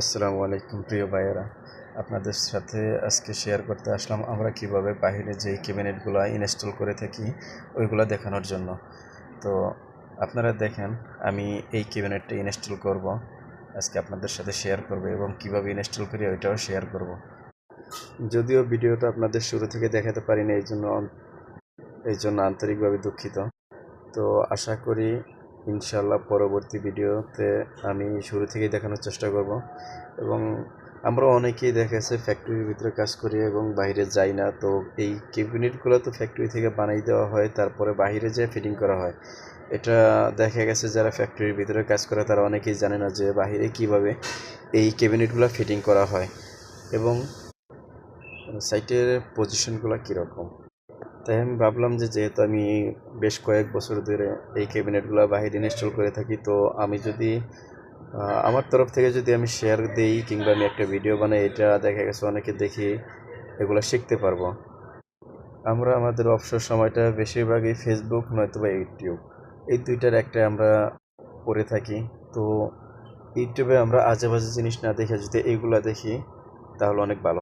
আসসালামু আলাইকুম প্রিয় ভাইয়েরা, আপনাদের সাথে আজকে শেয়ার করতে আসলাম আমরা কিভাবে বাহিরে যেই ক্যাবিনেটগুলো ইনস্টল করে থাকি ওইগুলো দেখানোর জন্য। তো আপনারা দেখেন, আমি এই ক্যাবিনেটটা ইনস্টল করব, আজকে আপনাদের সাথে শেয়ার করব এবং কিভাবে ইনস্টল করি ওইটাও শেয়ার করব। যদিও ভিডিওটা আপনাদের শুরু থেকে দেখাতে পারিনি, এই জন্য আন্তরিকভাবে দুঃখিত। তো আশা করি ইনশাল্লাহ পরবর্তী ভিডিওতে আমি শুরু থেকেই দেখানোর চেষ্টা করব। এবং আমরা অনেকেই দেখেছে ফ্যাক্টরির ভিতরে কাজ করি এবং বাইরে যাই না, তো এই ক্যাবিনেটগুলো তো ফ্যাক্টরি থেকে বানাই দেওয়া হয়, তারপরে বাইরে যেয়ে ফিটিং করা হয়। এটা দেখা গেছে যারা ফ্যাক্টরির ভিতরে কাজ করে তারা অনেকেই জানে না যে বাইরে কিভাবে এই ক্যাবিনেটগুলো ফিটিং করা হয় এবং সাইটের পজিশনগুলো কীরকম। তাই আমি ভাবলাম যে যেহেতু আমি বেশ কয়েক বছর ধরে এই ক্যাবিনেটগুলো বাহিরে ইনস্টল করে থাকি, তো আমি যদি আমার তরফ থেকে যদি আমি শেয়ার দিই কিংবা আমি একটা ভিডিও বানাই, এটা দেখা গেছে অনেকে দেখি এগুলো শিখতে পারবো। আমরা আমাদের অবসর সময়টা বেশিরভাগই ফেসবুক নয়তোবা ইউটিউব, এই দুইটার একটা আমরা করে থাকি। তো ইউটিউবে আমরা আজে বাজে জিনিস না দেখে যদি এইগুলা দেখি তাহলে অনেক ভালো।